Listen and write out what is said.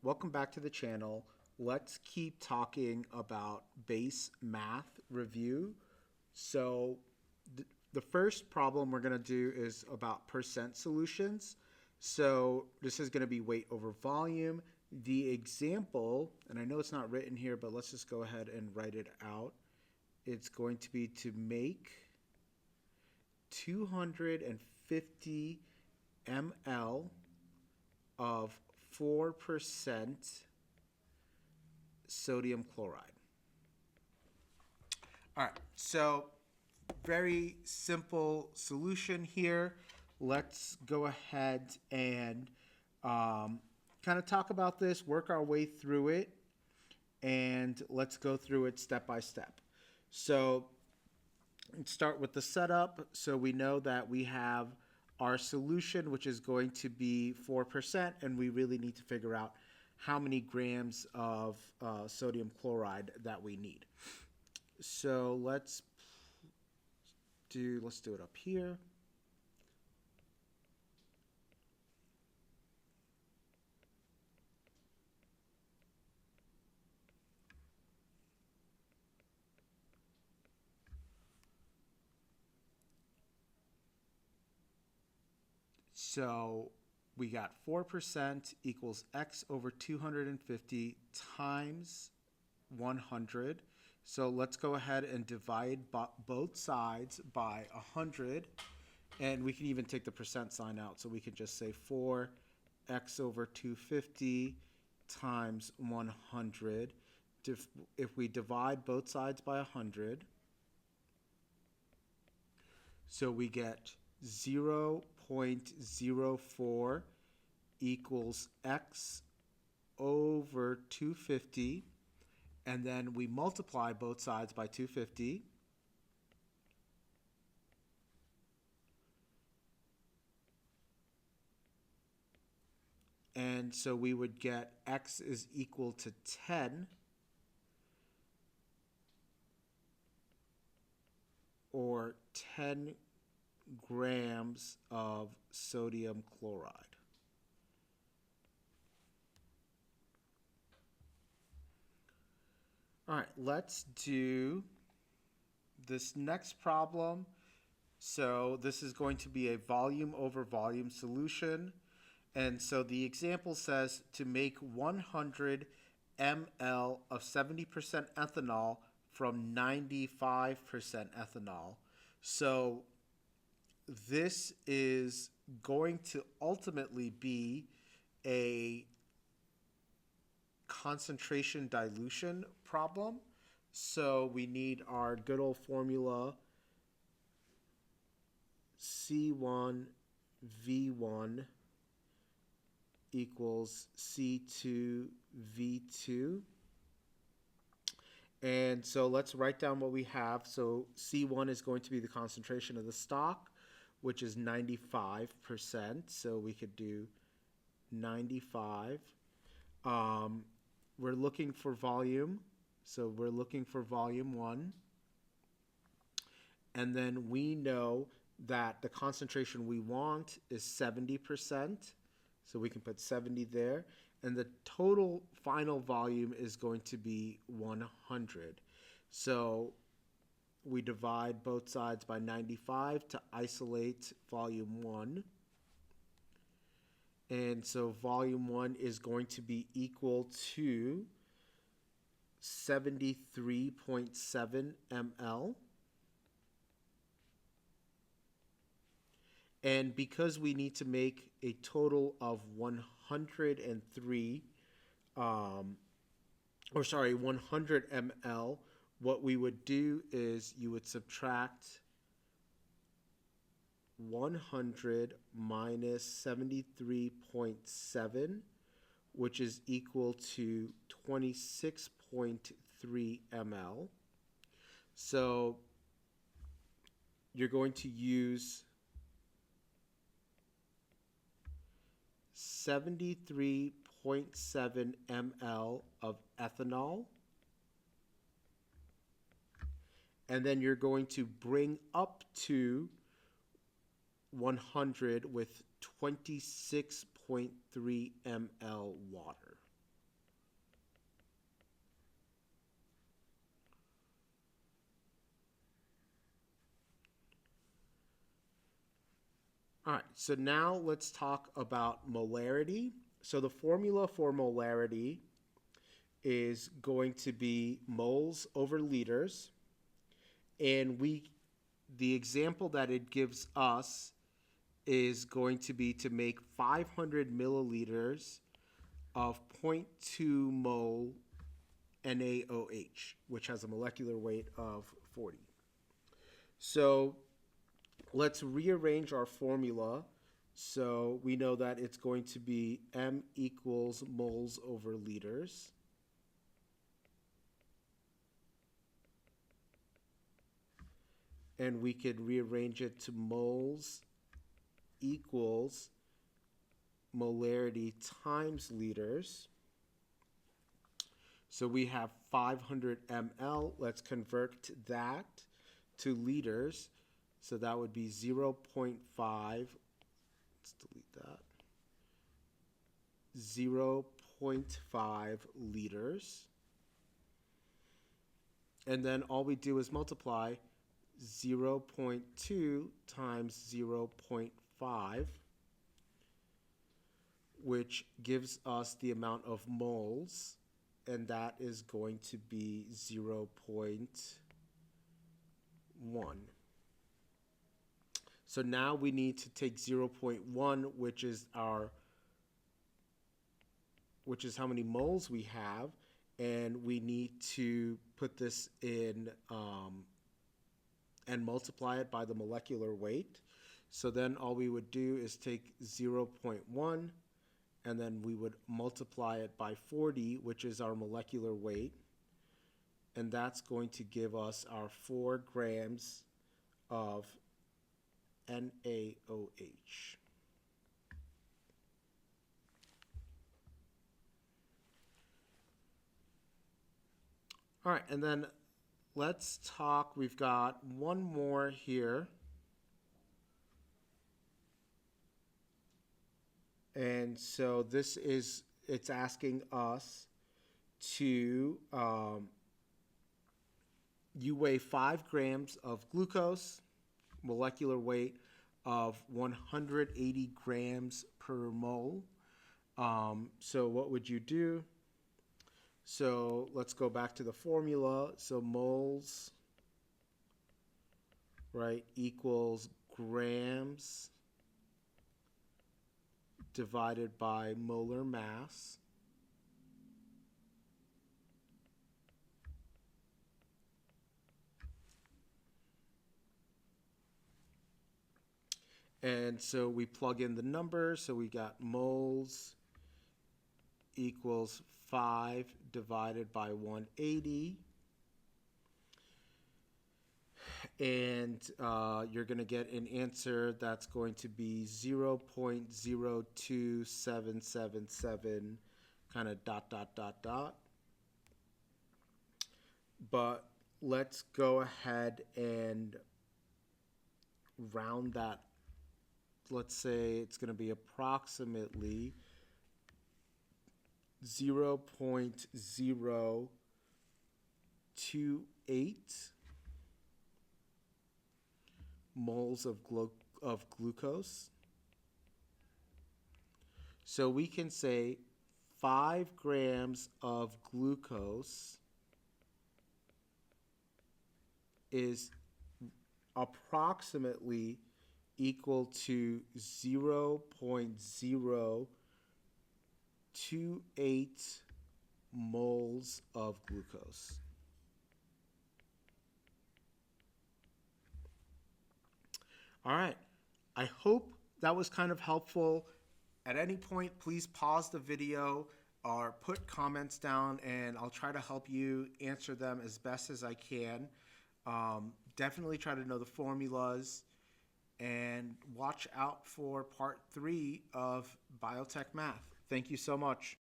welcome back to the channel. Let's keep talking about BACE Math review. So the first problem we're going to do is about percent solutions. So this is going to be weight over volume. The example, and I know it's not written here, but let's just go ahead and write it out. It's going to be to make 250 ml of 4% sodium chloride. All right, so very simple solution here. Let's go ahead and kind of talk about this, work our way through it, and let's go through it step by step. So let's start with the setup. So we know that we have our solution, which is going to be 4%, and we really need to figure out how many grams of sodium chloride that we need. So let's do it up here. So we got 4% equals x over 250 times 100. So let's go ahead and divide both sides by 100. And we can even take the percent sign out. So we can just say 4x over 250 times 100. If we divide both sides by 100, so we get 0.04 equals x over 250, and then we multiply both sides by 250. And so we would get x is equal to 10, or 10 grams of sodium chloride. All right, let's do this next problem. So this is going to be a volume over volume solution. And so the example says to make 100 ml of 70% ethanol from 95% ethanol. So this is going to ultimately be a concentration dilution problem. So we need our good old formula C₁V₁ equals C₂V₂. And so let's write down what we have. So C1 is going to be the concentration of the stock, which is 95%. So we could do 95. We're looking for volume. So we're looking for volume 1. And then we know that the concentration we want is 70%. So we can put 70 there. And the total final volume is going to be 100. So we divide both sides by 95 to isolate volume 1. And so volume 1 is going to be equal to 73.7 ml. And because we need to make a total of 100 ml, what we would do is you would subtract 100 minus 73.7, which is equal to 26.3 ml. So you're going to use 73.7 ml of ethanol, and then you're going to bring up to 100 with 26.3 ml water. All right, so now let's talk about molarity. So the formula for molarity is going to be moles over liters. And the example that it gives us is going to be to make 500 milliliters of 0.2 mole NaOH, which has a molecular weight of 40. So let's rearrange our formula. So we know that it's going to be M equals moles over liters. And we could rearrange it to moles equals molarity times liters. So we have 500 ml. Let's convert that to liters. So that would be 0.5. Let's delete that. 0.5 liters. And then all we do is multiply 0.2 times 0.5, which gives us the amount of moles, and that is going to be 0.1. So now we need to take 0.1, which is how many moles we have, and we need to put this in and multiply it by the molecular weight. So then all we would do is take 0.1, and then we would multiply it by 40, which is our molecular weight. And that's going to give us our 4 grams of NaOH. All right, and then let's talk, we've got one more here. And so this is, it's asking us to, you weigh 5 grams of glucose, molecular weight of 180 grams per mole. So what would you do? So let's go back to the formula. So moles, right, equals grams divided by molar mass. And so we plug in the numbers. So we got moles equals 5 divided by 180. And you're going to get an answer that's going to be 0.02777 kind of ... But let's go ahead and round that. Let's say it's going to be approximately 0.028 moles of glucose. So we can say 5 grams of glucose is approximately equal to 0.028 moles of glucose. All right, I hope that was kind of helpful. At any point, please pause the video or put comments down, and I'll try to help you answer them as best as I can. Definitely try to know the formulas, and watch out for part 3 of Biotech Math. Thank you so much.